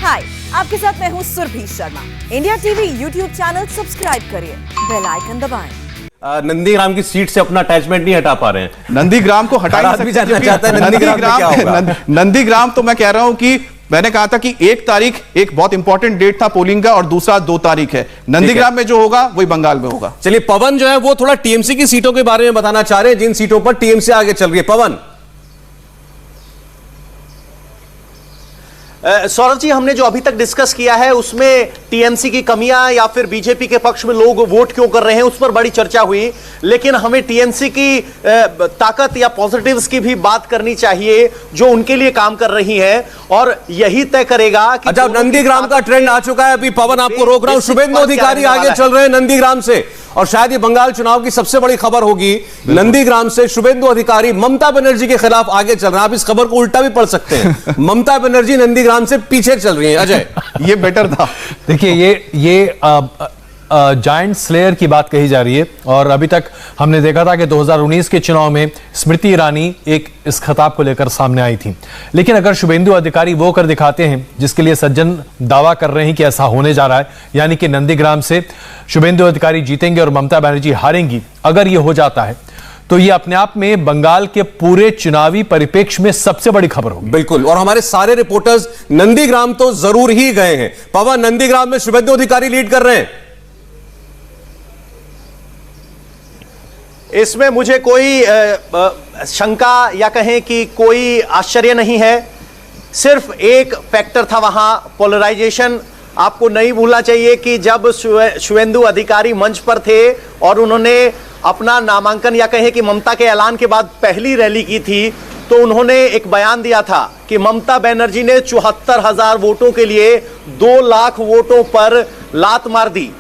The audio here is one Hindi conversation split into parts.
हाय, आपके साथ मैं हूँ Surabhi Sharma. India TV YouTube channel subscribe करिए, बेल आइकन दबाएं। नंदीग्राम की सीट से अपना अटैचमेंट नहीं हटा पा रहे हैं। नंदीग्राम को हटा भी जानना चाहता है नंदीग्राम तो मैं कह रहा हूं कि मैंने कहा था कि 1 तारीख एक बहुत इंपॉर्टेंट डेट था पोलिंग का और दूसरा 2 तारीख है। नंदीग्राम में जो होगा वही बंगाल में होगा। चलिए, पवन जो है वो थोड़ा टीएमसी की सीटों के बारे में बताना चाह रहे हैं, जिन सीटों पर टीएमसी आगे चल रही है। पवन। सौरभ जी, हमने जो अभी तक डिस्कस किया है उसमें टीएमसी की कमियां या फिर बीजेपी के पक्ष में लोग वोट क्यों कर रहे हैं उस पर बड़ी चर्चा हुई, लेकिन हमें टीएमसी की ताकत या पॉजिटिव्स की भी बात करनी चाहिए जो उनके लिए काम कर रही है, और यही तय करेगा कि अच्छा, नंदीग्राम का ट्रेंड आ चुका है। अभी पवन आपको रोक रहा हूं, शुभेंदु अधिकारी आगे चल रहे हैं नंदीग्राम से, और शायद ये बंगाल चुनाव की सबसे बड़ी खबर होगी। नंदीग्राम से शुभेंदु अधिकारी ममता बनर्जी के खिलाफ आगे चल रहे हैं। आप इस खबर को उल्टा भी पढ़ सकते हैं, ममता बनर्जी नंदीग्राम से पीछे चल रही है। अजय, ये बेटर था। देखिए, ये जायंट स्लेयर की बात कही जा रही है, और अभी तक हमने देखा था कि 2019 के चुनाव में स्मृति ईरानी एक इस खिताब को लेकर सामने आई थी, लेकिन अगर शुभेंदु अधिकारी वो कर दिखाते हैं जिसके लिए सज्जन दावा कर रहे हैं कि ऐसा होने जा रहा है, यानी कि नंदीग्राम से शुभेंदु अधिकारी जीतेंगे और ममता बनर्जी हारेंगी, अगर ये हो जाता है तो ये अपने आप में बंगाल के पूरे चुनावी परिप्रेक्ष्य में सबसे बड़ी खबर होगी। बिल्कुल, और हमारे सारे रिपोर्टर्स नंदीग्राम तो जरूर ही गए हैं। पवन, नंदीग्राम में शुभेंदु अधिकारी लीड कर रहे हैं। इसमें मुझे कोई शंका या कहें कि कोई आश्चर्य नहीं है। सिर्फ एक फैक्टर था वहां, पोलराइजेशन। आपको नहीं भूलना चाहिए कि जब शुभेंदु अधिकारी मंच पर थे और उन्होंने अपना नामांकन या कहें कि ममता के ऐलान के बाद पहली रैली की थी, तो उन्होंने एक बयान दिया था कि ममता बनर्जी ने 74,000 वोटों के लिए 2 लाख वोटों पर लात मार दी।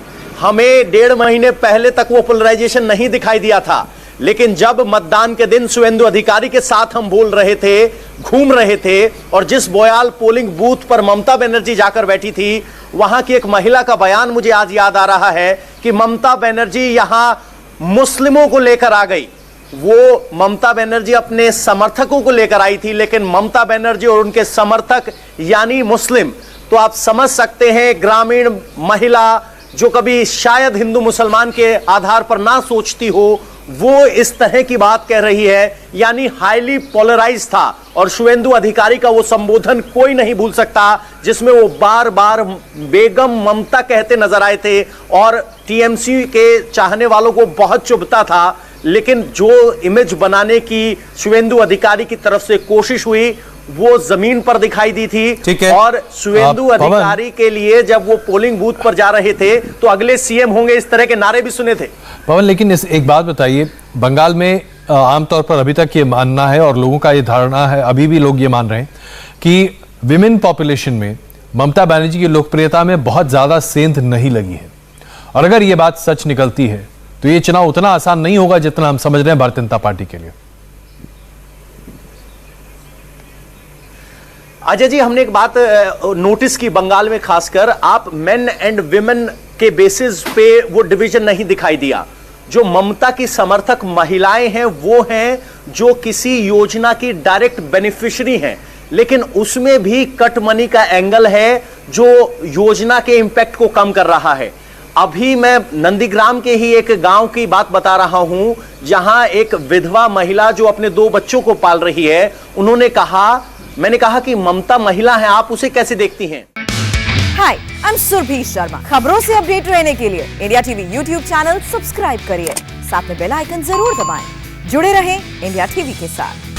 हमें 1.5 महीने पहले तक वो पोलराइजेशन नहीं दिखाई दिया था, लेकिन जब मतदान के दिन शुभेंदु अधिकारी के साथ हम बोल रहे थे, घूम रहे थे, और जिस बोयाल पोलिंग बूथ पर ममता बनर्जी जाकर बैठी थी, वहां की एक महिला का बयान मुझे आज याद आ रहा है कि ममता बनर्जी यहां मुस्लिमों को लेकर आ गई। वो ममता बनर्जी अपने समर्थकों को लेकर आई थी, लेकिन ममता बनर्जी और उनके समर्थक यानी मुस्लिम, तो आप समझ सकते हैं ग्रामीण महिला जो कभी शायद हिंदू मुसलमान के आधार पर ना सोचती हो, वो इस तरह की बात कह रही है, यानी हाईली पोलराइज था। और शुभेंदु अधिकारी का वो संबोधन कोई नहीं भूल सकता जिसमें वो बार बार बेगम ममता कहते नजर आए थे, और टीएमसी के चाहने वालों को बहुत चुभता था। लेकिन जो इमेज बनाने की शुभेंदु अधिकारी की तरफ से कोशिश हुई वो जमीन पर दिखाई दी थी। और शुभेंदु अधिकारी के लिए जब वो पोलिंग बूथ पर जा रहे थे तो अगले सीएम होंगे इस तरह के नारे भी सुने थे। पवन, लेकिन एक बात बताइए, बंगाल में आमतौर पर अभी तक ये मानना है और लोगों का ये धारणा है, अभी भी लोग ये मान रहे हैं कि विमेन पॉपुलेशन में ममता बनर्जी की लोकप्रियता में बहुत ज्यादा सेंध नहीं लगी है, और अगर ये बात सच निकलती है तो ये चुनाव उतना आसान नहीं होगा जितना हम समझ रहे हैं भारतीय जनता पार्टी के लिए। अजय जी, हमने एक बात नोटिस की बंगाल में, खासकर आप मेन एंड विमेन के बेसिस पे वो डिवीजन नहीं दिखाई दिया। जो ममता की समर्थक महिलाएं हैं वो हैं जो किसी योजना की डायरेक्ट बेनिफिशियरी हैं, लेकिन उसमें भी कट मनी का एंगल है जो योजना के इंपैक्ट को कम कर रहा है। अभी मैं नंदीग्राम के ही एक गांव की बात बता रहा हूं जहां एक विधवा महिला जो अपने 2 बच्चों को पाल रही है, उन्होंने कहा, मैंने कहा कि ममता महिला है, आप उसे कैसे देखती हैं? हाय, आई एम सुरभि शर्मा। खबरों से अपडेट रहने के लिए India TV YouTube channel subscribe करिए, साथ में बेल आइकन जरूर दबाएं। जुड़े रहें इंडिया टीवी के साथ।